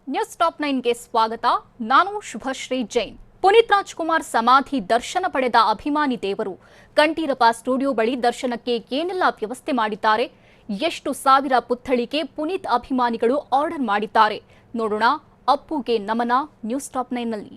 News top 9ಗೆ ಸ್ವಾಗತ. ನಾನು ಶುಭಶ್ರೀ ಜೈನ್. ಪುನೀತ್ ರಾಜ್ಕುಮಾರ್ ಸಮಾಧಿ ದರ್ಶನ ಪಡೆದ ಅಭಿಮಾನಿ ದೇವರು ಕಂಠೀರವ ಸ್ಟುಡಿಯೋ ಬಳಿ ದರ್ಶನಕ್ಕೆ ಏನೆಲ್ಲ ವ್ಯವಸ್ಥೆ ಮಾಡಿದ್ದಾರೆ, ಎಷ್ಟು ಸಾವಿರ ಪುತ್ಥಳಿಗೆ ಪುನೀತ್ ಅಭಿಮಾನಿಗಳು ಆರ್ಡರ್ ಮಾಡಿದ್ದಾರೆ ನೋಡೋಣ. ಅಪ್ಪುಗೆ ನಮನ ನ್ಯೂಸ್ ಟಾಪ್ 9ನಲ್ಲಿ.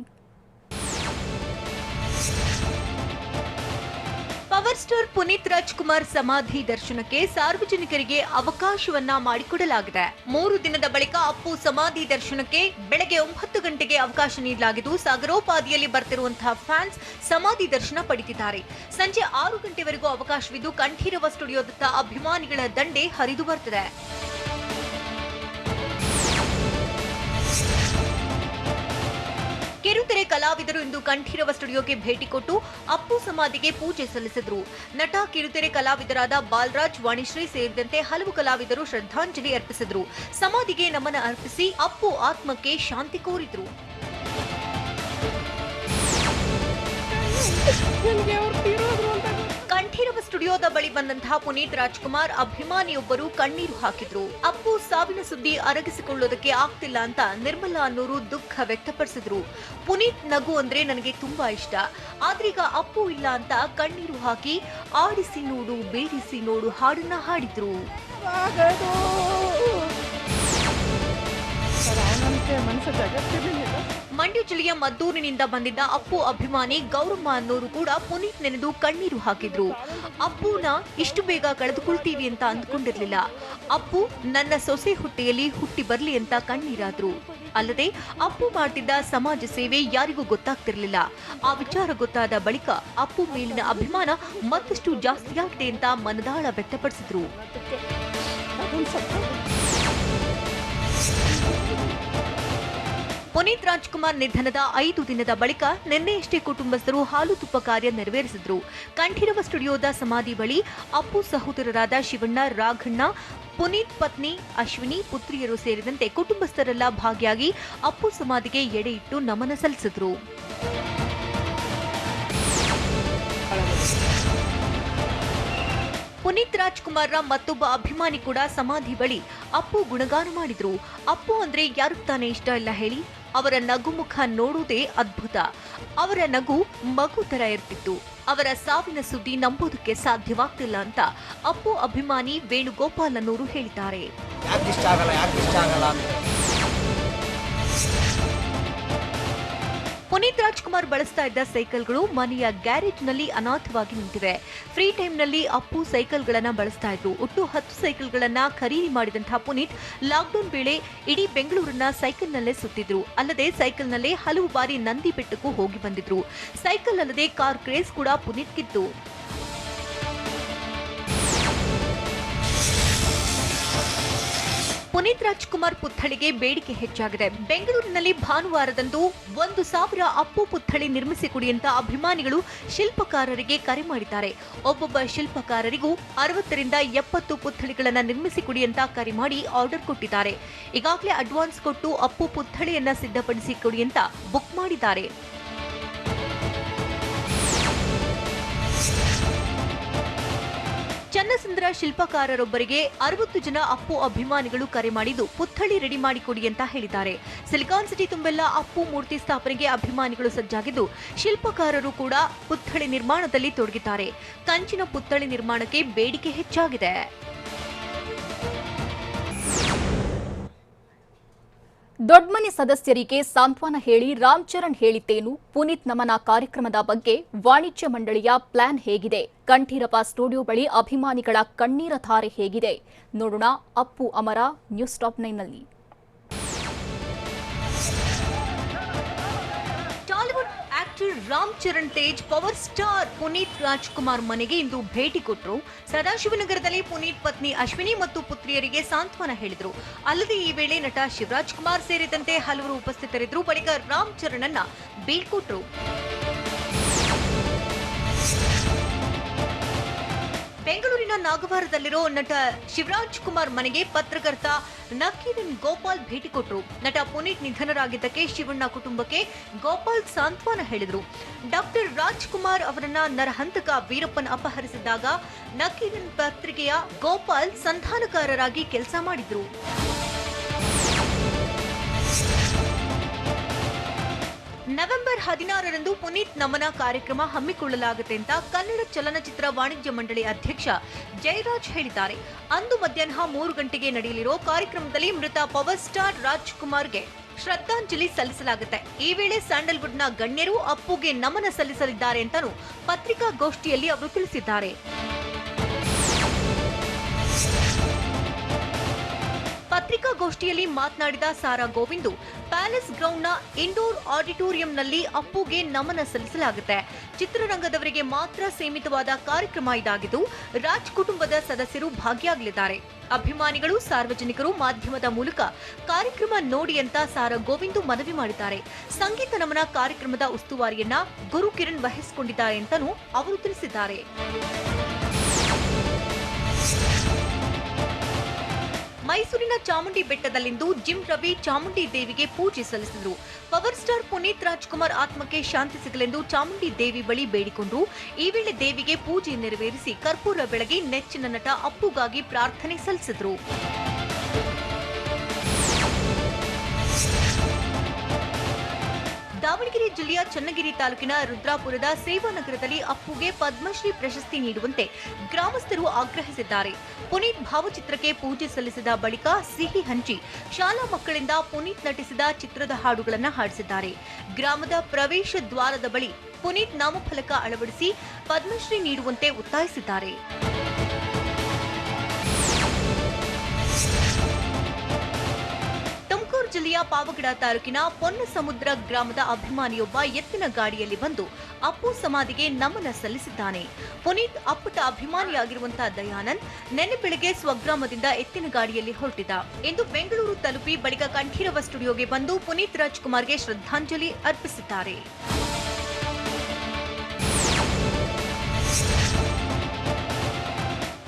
ಪವರ್ ಸ್ಟಾರ್ ಪುನೀತ್ ರಾಜ್ಕುಮಾರ್ ಸಮಾಧಿ ದರ್ಶನಕ್ಕೆ ಸಾರ್ವಜನಿಕರಿಗೆ ಅವಕಾಶವನ್ನ ಮಾಡಿಕೊಡಲಾಗಿದೆ. 3 ದಿನದ ಬಳಿಕ ಅಪ್ಪು ಸಮಾಧಿ ದರ್ಶನಕ್ಕೆ ಬೆಳಗ್ಗೆ 9 ಗಂಟೆಗೆ ಅವಕಾಶ ನೀಡಲಾಗಿದ್ದು, ಸಾಗರೋಪಾದಿಯಲ್ಲಿ ಬರ್ತಿರುವಂತಹ ಫ್ಯಾನ್ಸ್ ಸಮಾಧಿ ದರ್ಶನ ಪಡೆದಿದ್ದಾರೆ. ಸಂಜೆ 6 ಗಂಟೆವರೆಗೂ ಅವಕಾಶವಿದ್ದು ಕಂಠೀರವ ಸ್ಟುಡಿಯೋದತ್ತ ಅಭಿಮಾನಿಗಳ ದಂಡೆ ಹರಿದು ಬರ್ತಿದೆ. ಕಿರುತೆರೆ ಕಲಾವಿದರು ಇಂದು ಕಂಠೀರವ ಸ್ಟುಡಿಯೋಗೆ ಭೇಟಿ ಕೊಟ್ಟು ಅಪ್ಪು ಸಮಾಧಿಗೆ ಪೂಜೆ ಸಲ್ಲಿಸಿದರು. ನಟ ಕಿರುತೆರೆ ಕಲಾವಿದರಾದ ಬಾಲರಾಜ್, ವಾಣಿಶ್ರೀ ಸೇರಿದಂತೆ ಹಲವು ಕಲಾವಿದರು ಶ್ರದ್ಧಾಂಜಲಿ ಅರ್ಪಿಸಿದರು. ಸಮಾಧಿಗೆ ನಮನ ಅರ್ಪಿಸಿ ಅಪ್ಪು ಆತ್ಮಕ್ಕೆ ಶಾಂತಿ ಕೋರಿದರು. ಕಂಠೀರವ ಸ್ಟುಡಿಯೋದ ಬಳಿ ಬಂದಂತಹ ಪುನೀತ್ ರಾಜ್ಕುಮಾರ್ ಅಭಿಮಾನಿಯೊಬ್ಬರು ಕಣ್ಣೀರು ಹಾಕಿದ್ರು. ಅಪ್ಪು ಸಾವಿನ ಸುದ್ದಿ ಅರಗಿಸಿಕೊಳ್ಳೋದಕ್ಕೆ ಆಗ್ತಿಲ್ಲ ಅಂತ ನಿರ್ಮಲಾ ಅನ್ನೋರು ದುಃಖ ವ್ಯಕ್ತಪಡಿಸಿದ್ರು. ಪುನೀತ್ ನಗು ಅಂದ್ರೆ ನನಗೆ ತುಂಬಾ ಇಷ್ಟ, ಆದ್ರೀಗ ಅಪ್ಪು ಇಲ್ಲ ಅಂತ ಕಣ್ಣೀರು ಹಾಕಿ ಆಡಿಸಿ ನೋಡು ಬೇಡಿಸಿ ನೋಡು ಹಾಡನ್ನ ಹಾಡಿದ್ರು. ಮಂಡ್ಯ ಜಿಲ್ಲೆಯ ಮದ್ದೂರಿನಿಂದ ಬಂದಿದ್ದ ಅಪ್ಪು ಅಭಿಮಾನಿ ಗೌರಮ್ಮ ಅನ್ನೋರು ಕೂಡ ಪುನೀತ್ ನೆನೆದು ಕಣ್ಣೀರು ಹಾಕಿದ್ರು. ಅಪ್ಪುನ ಇಷ್ಟು ಬೇಗ ಕಳೆದುಕೊಳ್ತೀವಿ ಅಂತ ಅಂದ್ಕೊಂಡಿರ್ಲಿಲ್ಲ. ಅಪ್ಪು ನನ್ನ ಸೊಸೆ ಹೊಟ್ಟೆಯಲ್ಲಿ ಹುಟ್ಟಿ ಬರ್ಲಿ ಅಂತ ಕಣ್ಣೀರಾದ್ರು. ಅಲ್ಲದೆ ಅಪ್ಪು ಮಾಡ್ತಿದ್ದ ಸಮಾಜ ಸೇವೆ ಯಾರಿಗೂ ಗೊತ್ತಾಗ್ತಿರ್ಲಿಲ್ಲ. ಆ ವಿಚಾರ ಗೊತ್ತಾದ ಬಳಿಕ ಅಪ್ಪು ಮೇಲಿನ ಅಭಿಮಾನ ಮತ್ತಷ್ಟು ಜಾಸ್ತಿಯಾಗಿದೆ ಅಂತ ಮನದಾಳ ವ್ಯಕ್ತಪಡಿಸಿದ್ರು. ಪುನೀತ್ ರಾಜ್ಕುಮಾರ್ ನಿಧನದ 5 ದಿನದ ಬಳಿಕ ನಿನ್ನೆಯಷ್ಟೇ ಕುಟುಂಬಸ್ಥರು ಹಾಲು ತುಪ್ಪ ಕಾರ್ಯ ನೆರವೇರಿಸಿದ್ರು. ಕಂಠೀರವ ಸ್ಟುಡಿಯೋದ ಸಮಾಧಿ ಬಳಿ ಅಪ್ಪು ಸಹೋದರರಾದ ಶಿವಣ್ಣ, ರಾಘಣ್ಣ, ಪುನೀತ್ ಪತ್ನಿ ಅಶ್ವಿನಿ, ಪುತ್ರಿಯರು ಸೇರಿದಂತೆ ಕುಟುಂಬಸ್ಥರೆಲ್ಲ ಭಾಗಿಯಾಗಿ ಅಪ್ಪು ಸಮಾಧಿಗೆ ಎಡೆ ಇಟ್ಟು ನಮನ ಸಲ್ಲಿಸಿದ್ರು. ಪುನೀತ್ ರಾಜ್ಕುಮಾರ್ರ ಮತ್ತೊಬ್ಬ ಅಭಿಮಾನಿ ಕೂಡ ಸಮಾಧಿ ಬಳಿ ಅಪ್ಪು ಗುಣಗಾನ ಮಾಡಿದ್ರು. ಅಪ್ಪು ಅಂದ್ರೆ ಯಾರು ತಾನೇ ಇಷ್ಟ ಇಲ್ಲ ಹೇಳಿ? ಅವರ ನಗು ಮುಖ ನೋಡುವುದೇ ಅದ್ಭುತ. ಅವರ ನಗು ಮಗು ತರ ಇರ್ತಿತ್ತು. ಅವರ ಸಾವಿನ ಸುದ್ದಿ ನಂಬೋದಕ್ಕೆ ಸಾಧ್ಯವಾಗ್ತಿಲ್ಲ ಅಂತ ಅಪ್ಪು ಅಭಿಮಾನಿ ವೇಣುಗೋಪಾಲ್ ಅನ್ನೋರು ಹೇಳಿದ್ದಾರೆ. ಪುನೀತ್ ರಾಜ್ಕುಮಾರ್ ಬಳಸ್ತಾ ಇದ್ದ ಸೈಕಲ್ಗಳು ಮನೆಯ ಗ್ಯಾರೇಜ್ನಲ್ಲಿ ಅನಾಥವಾಗಿ ನಿಂತಿವೆ. ಫ್ರೀ ಟೈಮ್ನಲ್ಲಿ ಅಪ್ಪು ಸೈಕಲ್ಗಳನ್ನ ಬಳಸ್ತಾ ಇದ್ರು. ಒಟ್ಟು 10 ಸೈಕಲ್ಗಳನ್ನ ಖರೀದಿ ಮಾಡಿದಂತಹ ಪುನೀತ್ ಲಾಕ್ಡೌನ್ ವೇಳೆ ಇಡೀ ಬೆಂಗಳೂರನ್ನ ಸೈಕಲ್ನಲ್ಲೇ ಸುತ್ತಿದ್ರು. ಅಲ್ಲದೆ ಸೈಕಲ್ನಲ್ಲೇ ಹಲವು ಬಾರಿ ನಂದಿ ಬೆಟ್ಟಕ್ಕೂ ಹೋಗಿ ಬಂದಿದ್ರು. ಸೈಕಲ್ ಅಲ್ಲದೆ ಕಾರ್ ಕ್ರೇಜ್ ಕೂಡ ಪುನೀತ್ಗಿತ್ತು. ಪುನೀತ್ ರಾಜ್ಕುಮಾರ್ ಪುತ್ಥಳಿಗೆ ಬೇಡಿಕೆ ಹೆಚ್ಚಾಗಿದೆ. ಬೆಂಗಳೂರಿನಲ್ಲಿ ಭಾನುವಾರದಂದು 1,000 ಅಪ್ಪು ಪುತ್ಥಳಿ ನಿರ್ಮಿಸಿಕೊಡಿ ಅಂತ ಅಭಿಮಾನಿಗಳು ಶಿಲ್ಪಕಾರರಿಗೆ ಕರೆ ಮಾಡಿದ್ದಾರೆ. ಒಬ್ಬೊಬ್ಬ ಶಿಲ್ಪಕಾರರಿಗೂ 60 ರಿಂದ 70 ಪುತ್ಥಳಿಗಳನ್ನು ನಿರ್ಮಿಸಿಕೊಡಿ ಅಂತ ಕರೆ ಮಾಡಿ ಆರ್ಡರ್ ಕೊಟ್ಟಿದ್ದಾರೆ. ಈಗಾಗಲೇ ಅಡ್ವಾನ್ಸ್ ಕೊಟ್ಟು ಅಪ್ಪು ಪುತ್ಥಳಿಯನ್ನ ಸಿದ್ಧಪಡಿಸಿಕೊಡಿ ಅಂತ ಬುಕ್ ಮಾಡಿದ್ದಾರೆ. ಚನ್ನಸುಂದರ ಶಿಲ್ಪಕಾರರೊಬ್ಬರಿಗೆ 60 ಜನ ಅಪ್ಪು ಅಭಿಮಾನಿಗಳು ಕರೆ ಮಾಡಿದ್ದು ಪುತ್ಥಳಿ ರೆಡಿ ಮಾಡಿಕೊಡಿ ಅಂತ ಹೇಳಿದ್ದಾರೆ. ಸಿಲಿಕಾನ್ ಸಿಟಿ ತುಂಬೆಲ್ಲ ಅಪ್ಪು ಮೂರ್ತಿ ಸ್ಥಾಪನೆಗೆ ಅಭಿಮಾನಿಗಳು ಸಜ್ಜಾಗಿದ್ದು, ಶಿಲ್ಪಕಾರರು ಕೂಡ ಪುತ್ಥಳಿ ನಿರ್ಮಾಣದಲ್ಲಿ ತೊಡಗಿದ್ದಾರೆ. ಕಂಚಿನ ಪುತ್ಥಳಿ ನಿರ್ಮಾಣಕ್ಕೆ ಬೇಡಿಕೆ ಹೆಚ್ಚಾಗಿದೆ. ದೊಡ್ಮನೆ ಸದಸ್ಯರಿಗೆ ಸಾಂತ್ವನ ಹೇಳಿ ರಾಮ್ ಚರಣ್ ಹೇಳಿದ್ದೇನು? ಪುನೀತ್ ನಮನ ಕಾರ್ಯಕ್ರಮದ ಬಗ್ಗೆ ವಾಣಿಜ್ಯ ಮಂಡಳಿಯ ಪ್ಲಾನ್ ಹೇಗಿದೆ? ಕಂಠೀರವ ಸ್ಟುಡಿಯೋ ಬಳಿ ಅಭಿಮಾನಿಗಳ ಕಣ್ಣೀರ ಧಾರೆ ಹೇಗಿದೆ ನೋಡೋಣ. ಅಪ್ಪು ಅಮರ ನ್ಯೂಸ್ ಟಾಪ್ 9ನಲ್ಲಿ. Tollywood actor Ram Charan Tej power star Puneeth Rajkumar ಮನೆಗೆ ಇಂದು ಭೇಟಿ ಕೊಟ್ಟರು. ಸದಾಶಿವನಗರದಲ್ಲಿ ಪುನೀತ್ ಪತ್ನಿ ಅಶ್ವಿನಿ ಮತ್ತು ಪುತ್ರಿಯರಿಗೆ ಸಾಂತ್ವನ ಹೇಳಿದರು. ಅಲ್ಲದೆ ಈ ವೇಳೆ ನಟ ಶಿವರಾಜ್ ಕುಮಾರ್ ಸೇರಿದಂತೆ ಹಲವರು ಉಪಸ್ಥಿತರಿದ್ದರು. ಬಳಿಕ ರಾಮ್ ಚರಣ್ ಅನ್ನ ಬೀಳ್ಕೊಟ್ರು. ಬೆಂಗಳೂರಿನ ನಾಗವಾರದಲ್ಲಿರೋ ನಟ ಶಿವರಾಜ್ ಕುಮಾರ್ ಮನೆಗೆ ಪತ್ರಕರ್ತ ನಕೀರನ್ ಗೋಪಾಲ್ ಭೇಟಿ ಕೊಟ್ಟರು. ನಟ ಪುನೀತ್ ನಿಧನರಾಗಿದ್ದಕ್ಕೆ ಶಿವಣ್ಣ ಕುಟುಂಬಕ್ಕೆ ಗೋಪಾಲ್ ಸಾಂತ್ವನ ಹೇಳಿದರು. ಡಾಕ್ಟರ್ ರಾಜ್ಕುಮಾರ್ ಅವರನ್ನ ನರಹಂತಕ ವೀರಪ್ಪನ್ ಅಪಹರಿಸಿದ್ದಾಗ ನಕೀರನ್ ಪತ್ರಿಕೆಯ ಗೋಪಾಲ್ ಸಂಧಾನಕಾರರಾಗಿ ಕೆಲಸ ಮಾಡಿದ್ರು. ನವೆಂಬರ್ 16ರಂದು ಪುನೀತ್ ನಮನ ಕಾರ್ಯಕ್ರಮ ಹಮ್ಮಿಕೊಳ್ಳಲಾಗುತ್ತೆ ಅಂತ ಕನ್ನಡ ಚಲನಚಿತ್ರ ವಾಣಿಜ್ಯ ಮಂಡಳಿ ಅಧ್ಯಕ್ಷ ಜಯರಾಜ್ ಹೇಳಿದ್ದಾರೆ. ಅಂದು ಮಧ್ಯಾಹ್ನ 3 ಗಂಟೆಗೆ ನಡೆಯಲಿರೋ ಕಾರ್ಯಕ್ರಮದಲ್ಲಿ ಮೃತ ಪವರ್ ಸ್ಟಾರ್ ರಾಜ್ಕುಮಾರ್ಗೆ ಶ್ರದ್ಧಾಂಜಲಿ ಸಲ್ಲಿಸಲಾಗುತ್ತೆ. ಈ ವೇಳೆ ಸ್ಯಾಂಡಲ್ವುಡ್ನ ಗಣ್ಯರು ಅಪ್ಪುಗೆ ನಮನ ಸಲ್ಲಿಸಲಿದ್ದಾರೆ ಅಂತಾನೂ ಪತ್ರಿಕಾಗೋಷ್ಠಿಯಲ್ಲಿ ಅವರು ತಿಳಿಸಿದ್ದಾರೆ. ಪತ್ರಿಕಾಗೋಷ್ಠಿಯಲ್ಲಿ ಮಾತನಾಡಿದ ಸಾರಾ ಗೋವಿಂದು, ಪ್ಯಾಲೇಸ್ ಗ್ರೌಂಡ್ನ ಇಂಡೋರ್ ಆಡಿಟೋರಿಯಂನಲ್ಲಿ ಅಪ್ಪುಗೆ ನಮನ ಸಲ್ಲಿಸಲಾಗುತ್ತೆ. ಚಿತ್ರರಂಗದವರಿಗೆ ಮಾತ್ರ ಸೀಮಿತವಾದ ಕಾರ್ಯಕ್ರಮ ಇದಾಗಿದ್ದು ರಾಜ್ ಕುಟುಂಬದ ಸದಸ್ಯರು ಭಾಗಿಯಾಗಲಿದ್ದಾರೆ. ಅಭಿಮಾನಿಗಳು, ಸಾರ್ವಜನಿಕರು ಮಾಧ್ಯಮದ ಮೂಲಕ ಕಾರ್ಯಕ್ರಮ ನೋಡಿ ಅಂತ ಸಾರಾ ಗೋವಿಂದು ಮನವಿ ಮಾಡಿದ್ದಾರೆ. ಸಂಗೀತ ನಮನ ಕಾರ್ಯಕ್ರಮದ ಉಸ್ತುವಾರಿಯನ್ನ ಗುರು ಕಿರಣ್ ವಹಿಸಿಕೊಂಡಿದ್ದಾರೆ ಅಂತಾನೂ ಅವರು ತಿಳಿಸಿದ್ದಾರೆ. ಮೈಸೂರಿನ ಚಾಮುಂಡಿ ಬೆಟ್ಟದಲ್ಲಿಂದು ಜಿಮ್ ರವಿ ಚಾಮುಂಡಿ ದೇವಿಗೆ ಪೂಜೆ ಸಲ್ಲಿಸಿದರು. ಪವರ್ ಸ್ಟಾರ್ ಪುನೀತ್ ರಾಜ್ಕುಮಾರ್ ಆತ್ಮಕ್ಕೆ ಶಾಂತಿ ಸಿಗಲೆಂದು ಚಾಮುಂಡಿ ದೇವಿ ಬಳಿ ಬೇಡಿಕೊಂಡರು. ಈ ವೇಳೆ ದೇವಿಗೆ ಪೂಜೆ ನೆರವೇರಿಸಿ ಕರ್ಪೂರ ಬೆಳಗಿ ನೆಚ್ಚಿನ ನಟ ಅಪ್ಪುಗಾಗಿ ಪ್ರಾರ್ಥನೆ ಸಲ್ಲಿಸಿದರು. ದಾವಣಗೆರೆ ಜಿಲ್ಲೆಯ ಚನ್ನಗಿರಿ ತಾಲೂಕಿನ ರುದ್ರಾಪುರದ ಸೇವಾನಗರದಲ್ಲಿ ಅಪ್ಪುಗೆ ಪದ್ಮಶ್ರೀ ಪ್ರಶಸ್ತಿ ನೀಡುವಂತೆ ಗ್ರಾಮಸ್ಥರು ಆಗ್ರಹಿಸಿದ್ದಾರೆ. ಪುನೀತ್ ಭಾವಚಿತ್ರಕ್ಕೆ ಪೂಜೆ ಸಲ್ಲಿಸಿದ ಬಳಿಕ ಸಿಹಿ ಹಂಚಿ ಶಾಲಾ ಮಕ್ಕಳಿಂದ ಪುನೀತ್ ನಟಿಸಿದ ಚಿತ್ರದ ಹಾಡುಗಳನ್ನು ಹಾಡಿಸಿದ್ದಾರೆ. ಗ್ರಾಮದ ಪ್ರವೇಶ ದ್ವಾರದ ಬಳಿ ಪುನೀತ್ ನಾಮಫಲಕ ಅಳವಡಿಸಿ ಪದ್ಮಶ್ರೀ ನೀಡುವಂತೆ ಒತ್ತಾಯಿಸಿದ್ದಾರೆ. ಜಿಲ್ಲೆಯ ಪಾವಗಡ ತಾಲೂಕಿನ ಪೊನ್ನಸಮುದ್ರ ಗ್ರಾಮದ ಅಭಿಮಾನಿಯೊಬ್ಬ ಎತ್ತಿನ ಗಾಡಿಯಲ್ಲಿ ಬಂದು ಅಪ್ಪು ಸಮಾಧಿಗೆ ನಮನ ಸಲ್ಲಿಸಿದ್ದಾನೆ. ಪುನೀತ್ ಅಪ್ಪಟ ಅಭಿಮಾನಿಯಾಗಿರುವಂತಹ ದಯಾನಂದ್ ನೆನ್ನೆ ಬೆಳಗ್ಗೆ ಸ್ವಗ್ರಾಮದಿಂದ ಎತ್ತಿನ ಗಾಡಿಯಲ್ಲಿ ಹೊರಟಿದ್ದ. ಇಂದು ಬೆಂಗಳೂರು ತಲುಪಿ ಬಳಿಕ ಕಂಠೀರವ ಸ್ಟುಡಿಯೋಗೆ ಬಂದು ಪುನೀತ್ ರಾಜ್ಕುಮಾರ್ಗೆ ಶ್ರದ್ಧಾಂಜಲಿ ಅರ್ಪಿಸಿದ್ದಾರೆ.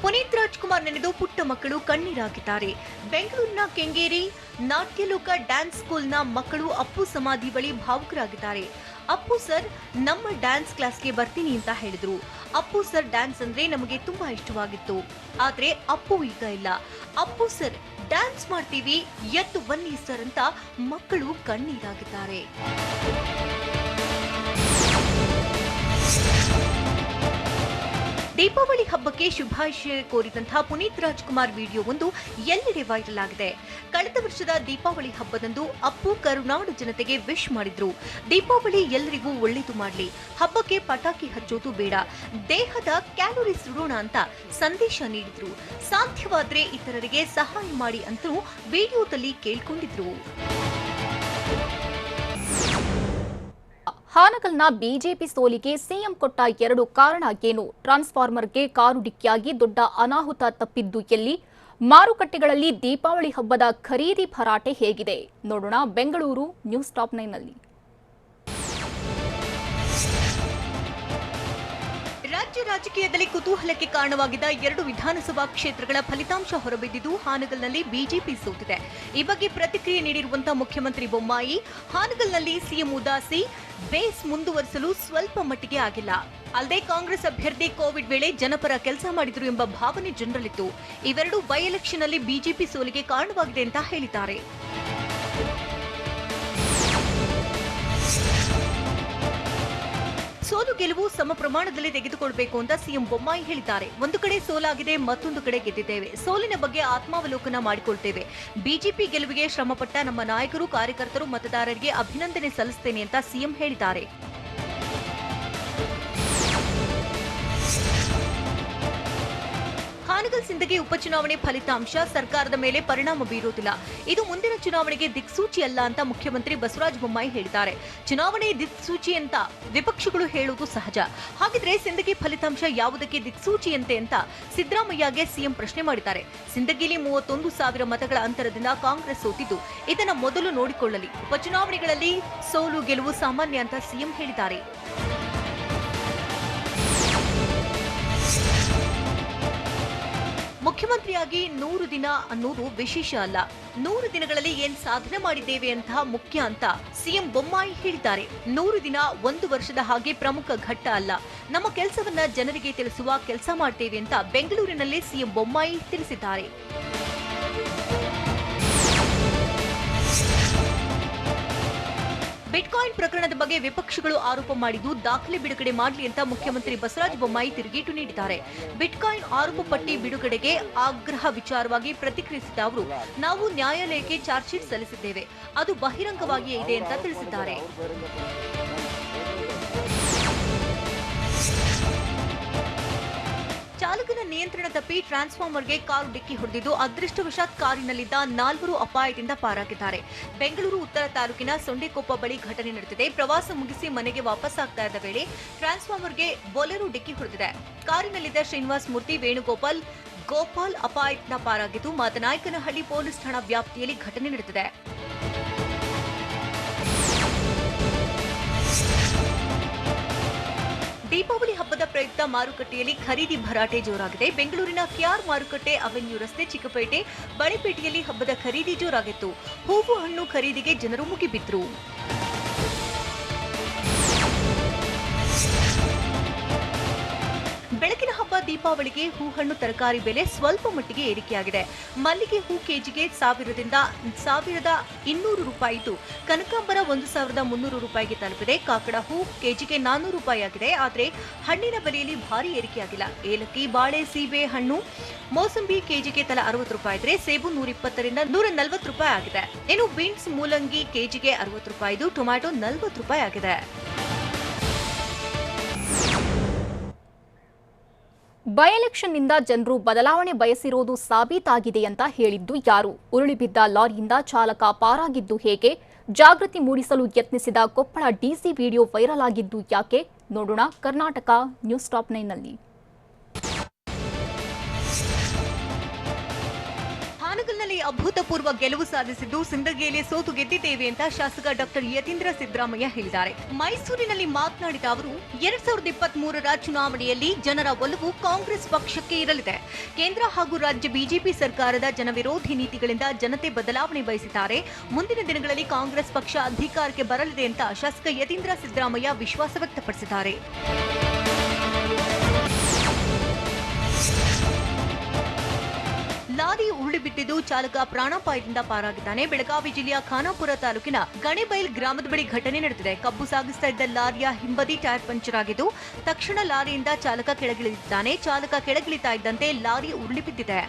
ಪುನೀತ್ ರಾಜ್ಕುಮಾರ್ ನೆನೆದು ಪುಟ್ಟ ಮಕ್ಕಳು ಕಣ್ಣೀರಾಗಿದ್ದಾರೆ. ಬೆಂಗಳೂರಿನ ಕೆಂಗೇರಿ ನಾಟ್ಯಲೋಕ ಡ್ಯಾನ್ಸ್ ಸ್ಕೂಲ್ನ ಮಕ್ಕಳು ಅಪ್ಪು ಸಮಾಧಿ ಬಳಿ ಭಾವುಕರಾಗಿದ್ದಾರೆ. ಅಪ್ಪು ಸರ್ ನಮ್ಮ ಡ್ಯಾನ್ಸ್ ಕ್ಲಾಸ್ಗೆ ಬರ್ತೀನಿ ಅಂತ ಹೇಳಿದ್ರು. ಅಪ್ಪು ಸರ್ ಡ್ಯಾನ್ಸ್ ಅಂದ್ರೆ ನಮಗೆ ತುಂಬಾ ಇಷ್ಟವಾಗಿತ್ತು. ಆದ್ರೆ ಅಪ್ಪು ಈಗ ಇಲ್ಲ. ಅಪ್ಪು ಸರ್ ಡ್ಯಾನ್ಸ್ ಮಾಡ್ತೀವಿ, ಎದ್ದು ಬನ್ನಿ ಸರ್ ಅಂತ ಮಕ್ಕಳು ಕಣ್ಣೀರಾಗಿದ್ದಾರೆ. ದೀಪಾವಳಿ ಹಬ್ಬಕ್ಕೆ ಶುಭಾಶಯ ಕೋರಿದಂತಹ ಪುನೀತ್ ರಾಜ್ಕುಮಾರ್ ವಿಡಿಯೋವೊಂದು ಎಲ್ಲೆಡೆ ವೈರಲ್ ಆಗಿದೆ. ಕಳೆದ ವರ್ಷದ ದೀಪಾವಳಿ ಹಬ್ಬದಂದು ಅಪ್ಪು ಕರುನಾಡು ಜನತೆಗೆ ವಿಶ್ ಮಾಡಿದ್ರು. ದೀಪಾವಳಿ ಎಲ್ಲರಿಗೂ ಒಳ್ಳೆಯದು ಮಾಡಲಿ, ಹಬ್ಬಕ್ಕೆ ಪಟಾಕಿ ಹಚ್ಚೋದು ಬೇಡ, ದೇಹದ ಕ್ಯಾಲೋರಿ ಸುಡೋಣ ಅಂತ ಸಂದೇಶ ನೀಡಿದ್ರು. ಸಾಧ್ಯವಾದ್ರೆ ಇತರರಿಗೆ ಸಹಾಯ ಮಾಡಿ ಅಂತೂ ವಿಡಿಯೋದಲ್ಲಿ ಕೇಳ್ಕೊಂಡಿದ್ರು. ಹಾನಗಲ್ನ ಬಿಜೆಪಿ ಸೋಲಿಗೆ ಸಿಎಂ ಕೊಟ್ಟ 2 ಕಾರಣ ಏನು? ಟ್ರಾನ್ಸ್ಫಾರ್ಮರ್ಗೆ ಕಾರು ಡಿಕ್ಕಿಯಾಗಿ ದೊಡ್ಡ ಅನಾಹುತ ತಪ್ಪಿದ್ದು ಎಲ್ಲಿ? ಮಾರುಕಟ್ಟೆಗಳಲ್ಲಿ ದೀಪಾವಳಿ ಹಬ್ಬದ ಖರೀದಿ ಭರಾಟೆ ಹೇಗಿದೆ? ನೋಡೋಣ ಬೆಂಗಳೂರು ನ್ಯೂಸ್ ಟಾಪ್ 9ನಲ್ಲಿ. ರಾಜ್ಯ ರಾಜಕೀಯದಲ್ಲಿ ಕುತೂಹಲಕ್ಕೆ ಕಾರಣವಾಗಿದ್ದ 2 ವಿಧಾನಸಭಾ ಕ್ಷೇತ್ರಗಳ ಫಲಿತಾಂಶ ಹೊರಬಿದ್ದಿದ್ದು ಹಾನಗಲ್ನಲ್ಲಿ ಬಿಜೆಪಿ ಸೋತಿದೆ. ಈ ಬಗ್ಗೆ ಪ್ರತಿಕ್ರಿಯೆ ನೀಡಿರುವಂತಹ ಮುಖ್ಯಮಂತ್ರಿ ಬೊಮ್ಮಾಯಿ, ಹಾನಗಲ್ನಲ್ಲಿ ಸಿಎಂ ಉದಾಸಿ, ಬೇಸ್ ಮುಂದುವರಿಸಲು ಸ್ವಲ್ಪ ಮಟ್ಟಿಗೆ ಆಗಿಲ್ಲ. ಅಲ್ಲದೆ ಕಾಂಗ್ರೆಸ್ ಅಭ್ಯರ್ಥಿ ಕೋವಿಡ್ ವೇಳೆ ಜನಪರ ಕೆಲಸ ಮಾಡಿದ್ರು ಎಂಬ ಭಾವನೆ ಜನರಲ್ಲಿತ್ತು. ಇವೆರಡೂ ಬೈ ಎಲೆಕ್ಷನ್ ನಲ್ಲಿ ಬಿಜೆಪಿ ಸೋಲಿಗೆ ಕಾರಣವಾಗಿದೆ ಅಂತ ಹೇಳಿದ್ದಾರೆ. ಸೋಲು ಗೆಲುವು ಸಮ ಪ್ರಮಾಣದಲ್ಲಿ ತೆಗೆದುಕೊಳ್ಳಬೇಕು ಅಂತ ಸಿಎಂ ಬೊಮ್ಮಾಯಿ ಹೇಳಿದ್ದಾರೆ. ಒಂದು ಕಡೆ ಸೋಲಾಗಿದೆ, ಮತ್ತೊಂದು ಕಡೆ ಗೆದ್ದಿದ್ದೇವೆ. ಸೋಲಿನ ಬಗ್ಗೆ ಆತ್ಮಾವಲೋಕನ ಮಾಡಿಕೊಳ್ತೇವೆ. ಬಿಜೆಪಿ ಗೆಲುವಿಗೆ ಶ್ರಮಪಟ್ಟ ನಮ್ಮ ನಾಯಕರು, ಕಾರ್ಯಕರ್ತರು, ಮತದಾರರಿಗೆ ಅಭಿನಂದನೆ ಸಲ್ಲಿಸುತ್ತೇನೆ ಅಂತ ಸಿಎಂ ಹೇಳಿದ್ದಾರೆ. ಹಾನಗಲ್ ಸಿಂದಗಿ ಉಪಚುನಾವಣೆ ಫಲಿತಾಂಶ ಸರ್ಕಾರದ ಮೇಲೆ ಪರಿಣಾಮ ಬೀರುವುದಿಲ್ಲ. ಇದು ಮುಂದಿನ ಚುನಾವಣೆಗೆ ದಿಕ್ಸೂಚಿ ಅಲ್ಲ ಅಂತ ಮುಖ್ಯಮಂತ್ರಿ ಬಸವರಾಜ ಬೊಮ್ಮಾಯಿ ಹೇಳಿದ್ದಾರೆ. ಚುನಾವಣೆ ದಿಕ್ಸೂಚಿ ಅಂತ ವಿಪಕ್ಷಗಳು ಹೇಳುವುದು ಸಹಜ. ಹಾಗಿದ್ರೆ ಸಿಂದಗಿ ಫಲಿತಾಂಶ ಯಾವುದಕ್ಕೆ ದಿಕ್ಸೂಚಿಯಂತೆ ಅಂತ ಸಿದ್ದರಾಮಯ್ಯಗೆ ಸಿಎಂ ಪ್ರಶ್ನೆ ಮಾಡಿದ್ದಾರೆ. ಸಿಂದಗಿಲಿ 31,000 ಮತಗಳ ಅಂತರದಿಂದ ಕಾಂಗ್ರೆಸ್ ಸೋತಿದ್ದು ಇದನ್ನ ಮೊದಲು ನೋಡಿಕೊಳ್ಳಲಿ. ಉಪಚುನಾವಣೆಗಳಲ್ಲಿ ಸೋಲು ಗೆಲುವು ಸಾಮಾನ್ಯ ಅಂತ ಸಿಎಂ ಹೇಳಿದ್ದಾರೆ. ಮುಖ್ಯಮಂತ್ರಿಯಾಗಿ 100 ದಿನ ಅನ್ನೋದು ವಿಶೇಷ ಅಲ್ಲ, 100 ದಿನಗಳಲ್ಲಿ ಏನ್ ಸಾಧನೆ ಮಾಡಿದ್ದೇವೆ ಅಂತ ಮುಖ್ಯ ಅಂತ ಸಿಎಂ ಬೊಮ್ಮಾಯಿ ಹೇಳಿದ್ದಾರೆ. 100 ದಿನ 1 ವರ್ಷದ ಹಾಗೆ ಪ್ರಮುಖ ಘಟ್ಟ ಅಲ್ಲ, ನಮ್ಮ ಕೆಲಸವನ್ನ ಜನರಿಗೆ ತಿಳಿಸುವ ಕೆಲಸ ಮಾಡ್ತೇವೆ ಅಂತ ಬೆಂಗಳೂರಿನಲ್ಲಿ ಸಿಎಂ ಬೊಮ್ಮಾಯಿ ತಿಳಿಸಿದ್ದಾರೆ. ಬಿಟ್ಕಾಯಿನ್ ಪ್ರಕರಣದ ಬಗ್ಗೆ ವಿಪಕ್ಷಗಳು ಆರೋಪ ಮಾಡಿದ್ದು ದಾಖಲೆ ಬಿಡುಗಡೆ ಮಾಡಲಿ ಅಂತ ಮುಖ್ಯಮಂತ್ರಿ ಬಸವರಾಜ ಬೊಮ್ಮಾಯಿ ತಿರುಗೇಟು ನೀಡಿದ್ದಾರೆ. ಬಿಟ್ಕಾಯಿನ್ ಆರೋಪ ಪಟ್ಟಿ ಬಿಡುಗಡೆಗೆ ಆಗ್ರಹ ವಿಚಾರವಾಗಿ ಪ್ರತಿಕ್ರಿಯಿಸಿದ ಅವರು, ನಾವು ನ್ಯಾಯಾಲಯಕ್ಕೆ ಚಾರ್ಜ್ ಶೀಟ್ ಸಲ್ಲಿಸಿದ್ದೇವೆ, ಅದು ಬಹಿರಂಗವಾಗಿಯೇ ಇದೆ ಅಂತ ತಿಳಿಸಿದ್ದಾರೆ. ಚಾಲಕನ ನಿಯಂತ್ರಣ ತಪ್ಪಿ ಟ್ರಾನ್ಸ್ಫಾರ್ಮರ್ಗೆ ಕಾರು ಡಿಕ್ಕಿ ಹೊಡೆದಿದ್ದು ಅದೃಷ್ಟವಶಾತ್ ಕಾರಿನಲ್ಲಿದ್ದ 4 ಅಪಾಯದಿಂದ ಪಾರಾಗಿದ್ದಾರೆ. ಬೆಂಗಳೂರು ಉತ್ತರ ತಾಲೂಕಿನ ಸೊಂಡೆಕೊಪ್ಪ ಬಳಿ ಘಟನೆ ನಡೆದಿದೆ. ಪ್ರವಾಸ ಮುಗಿಸಿ ಮನೆಗೆ ವಾಪಸ್ ಆಗ್ತಾ ಇದ್ದ ವೇಳೆ ಟ್ರಾನ್ಸ್ಫಾರ್ಮರ್ಗೆ ಬೊಲೆರೋ ಡಿಕ್ಕಿ ಹೊಡೆದಿದೆ. ಕಾರಿನಲ್ಲಿದ್ದ ಶ್ರೀನಿವಾಸ್ ಮೂರ್ತಿ, ವೇಣುಗೋಪಾಲ್ ಅಪಾಯದಿಂದ ಪಾರಾಗಿದ್ದು ಮಾತನಾಯಕನಹಳ್ಳಿ ಪೊಲೀಸ್ ಠಾಣಾ ವ್ಯಾಪ್ತಿಯಲ್ಲಿ ಘಟನೆ ನಡೆದಿದೆ. ದೀಪಾವಳಿ ಹಬ್ಬದ ಪ್ರಯುಕ್ತ ಮಾರುಕಟ್ಟೆಯಲ್ಲಿ ಖರೀದಿ ಭರಾಟೆ ಜೋರಾಗಿದೆ. ಬೆಂಗಳೂರಿನ ಕೆಆರ್ ಮಾರುಕಟ್ಟೆ, ಅವೆನ್ಯೂ ರಸ್ತೆ, ಚಿಕ್ಕಪೇಟೆ, ಬಳೆಪೇಟೆಯಲ್ಲಿ ಹಬ್ಬದ ಖರೀದಿ ಜೋರಾಗಿತ್ತು. ಹೂವು ಹಣ್ಣು ಖರೀದಿಗೆ ಜನರು ಮುಗಿಬಿದ್ರು. ಬೆಳಕಿನ ಹಬ್ಬ ದೀಪಾವಳಿಗೆ ಹೂ ಹಣ್ಣು ತರಕಾರಿ ಬೆಲೆ ಸ್ವಲ್ಪ ಮಟ್ಟಿಗೆ ಏರಿಕೆಯಾಗಿದೆ. ಮಲ್ಲಿಗೆ ಹೂ ಕೆಜಿಗೆ 1000ರಿಂದ 1200 ರೂಪಾಯಿ ಇದ್ದು, ಕನಕಾಂಬರ 1300 ರೂಪಾಯಿಗೆ ತಲುಪಿದೆ. ಕಾಕಡ ಹೂ ಕೆಜಿಗೆ 400 ರೂಪಾಯಿ ಆಗಿದೆ. ಆದರೆ ಹಣ್ಣಿನ ಬೆಲೆಯಲ್ಲಿ ಭಾರಿ ಏರಿಕೆಯಾಗಿಲ್ಲ. ಏಲಕ್ಕಿ, ಬಾಳೆ, ಸೀಬೆ ಹಣ್ಣು, ಮೋಸಂಬಿ ಕೆಜಿಗೆ ತಲಾ 60 ರೂಪಾಯಿ ಇದ್ರೆ, ಸೇಬು 120ರಿಂದ 140 ರೂಪಾಯಿ ಆಗಿದೆ. ಇನ್ನು ಬೀನ್ಸ್, ಮೂಲಂಗಿ ಕೆಜಿಗೆ 60 ರೂಪಾಯಿ ಇದ್ದು, ಟೊಮ್ಯಾಟೊ 40 ರೂಪಾಯಿ ಆಗಿದೆ. ಬೈ ಎಲೆಕ್ಷನ್ನಿಂದ ಜನರು ಬದಲಾವಣೆ ಬಯಸಿರೋದು ಸಾಬೀತಾಗಿದೆ ಅಂತ ಹೇಳಿದ್ದು ಯಾರು? ಉರುಳಿಬಿದ್ದ ಲಾರಿಯಿಂದ ಚಾಲಕ ಪಾರಾಗಿದ್ದು ಹೇಗೆ? ಜಾಗೃತಿ ಮೂಡಿಸಲು ಯತ್ನಿಸಿದ ಕೊಪ್ಪಳ ಡಿಸಿ ವಿಡಿಯೋ ವೈರಲ್ ಆಗಿದ್ದು ಯಾಕೆ? ನೋಡೋಣ ಕರ್ನಾಟಕ ನ್ಯೂಸ್ ಟಾಪ್ 9ನಲ್ಲಿ. ಹಾನಗಲ್ನಲ್ಲಿ ಅಭೂತಪೂರ್ವ ಗೆಲುವು ಸಾಧಿಸಿದ್ದು ಸಿಂದಗಿಯಲ್ಲಿ ಸೋತು ಗೆದ್ದಿದ್ದೇವೆ ಅಂತ ಶಾಸಕ ಡಾಕ್ಟರ್ ಯತೀಂದ್ರ ಸಿದ್ದರಾಮಯ್ಯ ಹೇಳಿದ್ದಾರೆ. ಮೈಸೂರಿನಲ್ಲಿ ಮಾತನಾಡಿದ ಅವರು, 2023ರ ಚುನಾವಣೆಯಲ್ಲಿ ಜನರ ಒಲವು ಕಾಂಗ್ರೆಸ್ ಪಕ್ಷಕ್ಕೆ ಇರಲಿದೆ. ಕೇಂದ್ರ ಹಾಗೂ ರಾಜ್ಯ ಬಿಜೆಪಿ ಸರ್ಕಾರದ ಜನವಿರೋಧಿ ನೀತಿಗಳಿಂದ ಜನತೆ ಬದಲಾವಣೆ ಬಯಸಿದ್ದಾರೆ. ಮುಂದಿನ ದಿನಗಳಲ್ಲಿ ಕಾಂಗ್ರೆಸ್ ಪಕ್ಷ ಅಧಿಕಾರಕ್ಕೆ ಬರಲಿದೆ ಅಂತ ಶಾಸಕ ಯತೀಂದ್ರ ಸಿದ್ದರಾಮಯ್ಯ ವಿಶ್ವಾಸ ವ್ಯಕ್ತಪಡಿಸಿದ್ದಾರೆ. ಲಾರಿ ಉರುಳಿಬಿದ್ದಿದ್ದು ಚಾಲಕ ಪ್ರಾಣಾಪಾಯದಿಂದ ಪಾರಾಗಿದ್ದಾನೆ. ಬೆಳಗಾವಿ ಜಿಲ್ಲೆಯ ಖಾನಾಪುರ ತಾಲೂಕಿನ ಗಣೇಬೈಲ್ ಗ್ರಾಮದ ಬಳಿ ಘಟನೆ ನಡೆದಿದೆ. ಕಬ್ಬು ಸಾಗಿಸ್ತಾ ಇದ್ದ ಲಾರಿಯ ಹಿಂಬದಿ ಟೈರ್ ಪಂಚರ್ ಆಗಿದ್ದು, ತಕ್ಷಣ ಲಾರಿಯಿಂದ ಚಾಲಕ ಕೆಳಗಿಳಿದಿದ್ದಾನೆ. ಚಾಲಕ ಕೆಳಗಿಳಿತಾ ಇದ್ದಂತೆ ಲಾರಿ ಉರುಳಿಬಿದ್ದಿದೆ.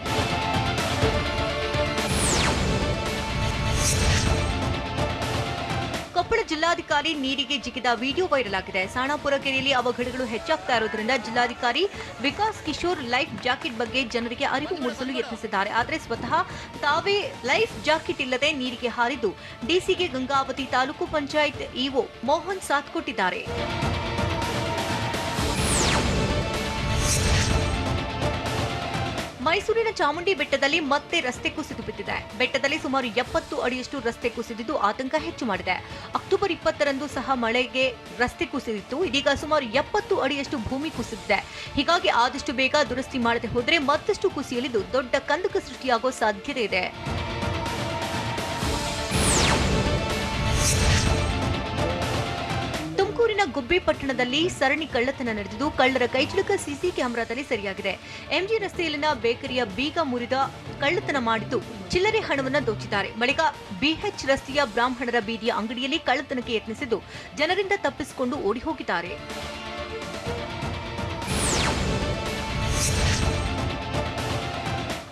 ಕೊಪ್ಪಳ ಜಿಲ್ಲಾಧಿಕಾರಿ ನೀರಿಗೆ ಜಿಗಿದ ವಿಡಿಯೋ ವೈರಲ್ ಆಗಿದೆ. ಸಾಣಾಪುರ ಕೆರೆಯಲ್ಲಿ ಅವಘಡಗಳು ಹೆಚ್ಚಾಗ್ತಾ ಇರೋದ್ರಿಂದ ಜಿಲ್ಲಾಧಿಕಾರಿ ವಿಕಾಸ್ ಕಿಶೋರ್ ಲೈಫ್ ಜಾಕೆಟ್ ಬಗ್ಗೆ ಜನರಿಗೆ ಅರಿವು ಮೂಡಿಸಲು ಯತ್ನಿಸಿದ್ದಾರೆ. ಆದರೆ ಸ್ವತಃ ತಾವೇ ಲೈಫ್ ಜಾಕೆಟ್ ಇಲ್ಲದೆ ನೀರಿಗೆ ಹಾರಿದ್ದು ಡಿಸಿಗೆ ಗಂಗಾವತಿ ತಾಲೂಕು ಪಂಚಾಯತ್ ಇಒ ಮೋಹನ್ ಸಾಥ್ ಕೊಟ್ಟಿದ್ದಾರೆ. ಮೈಸೂರಿನ ಚಾಮುಂಡಿ ಬೆಟ್ಟದಲ್ಲಿ ಮತ್ತೆ ರಸ್ತೆ ಕುಸಿದು ಬಿದ್ದಿದೆ. ಬೆಟ್ಟದಲ್ಲಿ ಸುಮಾರು 70 ಅಡಿಯಷ್ಟು ರಸ್ತೆ ಕುಸಿದಿದ್ದು ಆತಂಕ ಹೆಚ್ಚು ಮಾಡಿದೆ. ಅಕ್ಟೋಬರ್ 20ರಂದು ಸಹ ಮಳೆಗೆ ರಸ್ತೆ ಕುಸಿದಿತ್ತು. ಇದೀಗ ಸುಮಾರು 70 ಅಡಿಯಷ್ಟು ಭೂಮಿ ಕುಸಿದಿದೆ. ಹೀಗಾಗಿ ಆದಷ್ಟು ಬೇಗ ದುರಸ್ತಿ ಮಾಡದೆ ಹೋದರೆ ಮತ್ತಷ್ಟು ಕುಸಿಯಲಿದ್ದು ದೊಡ್ಡ ಕಂದಕ ಸೃಷ್ಟಿಯಾಗುವ ಸಾಧ್ಯತೆ ಇದೆ. ತುಮಕೂರಿನ ಗುಬ್ಬಿ ಪಟ್ಟಣದಲ್ಲಿ ಸರಣಿ ಕಳ್ಳತನ ನಡೆದಿದ್ದು, ಕಳ್ಳರ ಕೈಚಳಕ ಸಿಸಿ ಕ್ಯಾಮೆರಾದಲ್ಲಿ ಸೆರೆಯಾಗಿದೆ. ಎಂಜಿ ರಸ್ತೆಯಲ್ಲಿನ ಬೇಕರಿಯ ಬೀಗ ಮುರಿದ ಕಳ್ಳತನ ಮಾಡಿದ್ದು ಚಿಲ್ಲರೆ ಹಣವನ್ನು ದೋಚಿದ್ದಾರೆ. ಬಳಿಕ ಬಿಎಚ್ ರಸ್ತೆಯ ಬ್ರಾಹ್ಮಣರ ಬೀದಿಯ ಅಂಗಡಿಯಲ್ಲಿ ಕಳ್ಳತನಕ್ಕೆ ಯತ್ನಿಸಿದ್ದು ಜನರಿಂದ ತಪ್ಪಿಸಿಕೊಂಡು ಓಡಿ ಹೋಗಿದ್ದಾರೆ.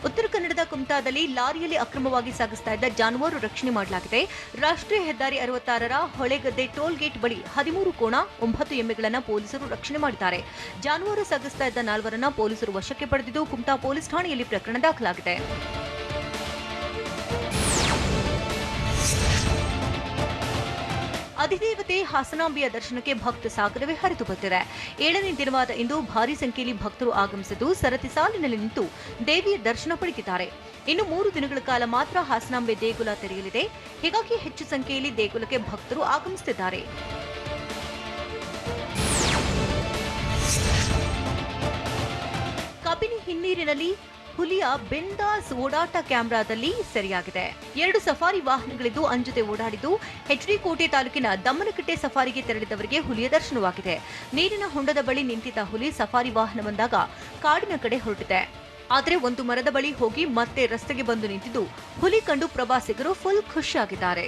ಉತ್ತರ ಕನ್ನಡದ ಕುಮಟಾದಲ್ಲಿ ಲಾರಿಯಲ್ಲಿ ಅಕ್ರಮವಾಗಿ ಸಾಗಿಸ್ತಾ ಇದ್ದ ಜಾನುವಾರು ರಕ್ಷಣೆ ಮಾಡಲಾಗಿದೆ. ರಾಷ್ಟ್ರೀಯ ಹೆದ್ದಾರಿ 66ರ ಹೊಳೆಗದ್ದೆ ಟೋಲ್ ಗೇಟ್ ಬಳಿ 13 ಕೋಣ 9 ಎಮ್ಮೆಗಳನ್ನು ಪೊಲೀಸರು ರಕ್ಷಣೆ ಮಾಡಿದ್ದಾರೆ. ಜಾನುವಾರು ಸಾಗಿಸ್ತಾ ಇದ್ದ 4ರನ್ನ ಪೊಲೀಸರು ವಶಕ್ಕೆ ಪಡೆದಿದ್ದು ಕುಮಟಾ ಪೊಲೀಸ್ ಠಾಣೆಯಲ್ಲಿ ಪ್ರಕರಣ ದಾಖಲಾಗಿದೆ. ಅಧಿದೇವತೆ ಹಾಸನಾಂಬೆಯ ದರ್ಶನಕ್ಕೆ ಭಕ್ತ ಸಾಗರವೇ ಹರಿದು ಬಂದಿದೆ. 7ನೇ ದಿನವಾದ ಇಂದು ಭಾರೀ ಸಂಖ್ಯೆಯಲ್ಲಿ ಭಕ್ತರು ಆಗಮಿಸಿದ್ದು ಸರತಿ ಸಾಲಿನಲ್ಲಿ ನಿಂತು ದೇವಿಯ ದರ್ಶನ ಪಡೆದಿದ್ದಾರೆ. ಇನ್ನು 3 ದಿನಗಳ ಕಾಲ ಮಾತ್ರ ಹಾಸನಾಂಬೆ ದೇಗುಲ ತೆರೆಯಲಿದೆ. ಹೀಗಾಗಿ ಹೆಚ್ಚು ಸಂಖ್ಯೆಯಲ್ಲಿ ದೇಗುಲಕ್ಕೆ ಭಕ್ತರು ಆಗಮಿಸುತ್ತಿದ್ದಾರೆ. ಕಬಿನಿ ಹಿನ್ನೀರಿನಲ್ಲಿ ಹುಲಿಯ ಬಿಂದಾಸ್ ಓಡಾಟ ಕ್ಯಾಮೆರಾದಲ್ಲಿ ಸೆರೆಯಾಗಿದೆ. 2 ಸಫಾರಿ ವಾಹನಗಳಿದ್ದು ಅಂಜದೆ ಓಡಾಡಿದ್ದು ಎಚ್ಡಿ ಕೋಟೆ ತಾಲೂಕಿನ ದಮ್ಮನಕಟ್ಟೆ ಸಫಾರಿಗೆ ತೆರಳಿದವರಿಗೆ ಹುಲಿಯ ದರ್ಶನವಾಗಿದೆ. ನೀರಿನ ಹೊಂಡದ ಬಳಿ ನಿಂತಿದ್ದ ಹುಲಿ ಸಫಾರಿ ವಾಹನ ಬಂದಾಗ ಕಾಡಿನ ಕಡೆ ಹೊರಟಿದೆ. ಆದರೆ ಒಂದು ಮರದ ಬಳಿ ಹೋಗಿ ಮತ್ತೆ ರಸ್ತೆಗೆ ಬಂದು ನಿಂತಿದ್ದು ಹುಲಿ ಕಂಡು ಪ್ರವಾಸಿಗರು ಫುಲ್ ಖುಷಿಯಾಗಿದ್ದಾರೆ.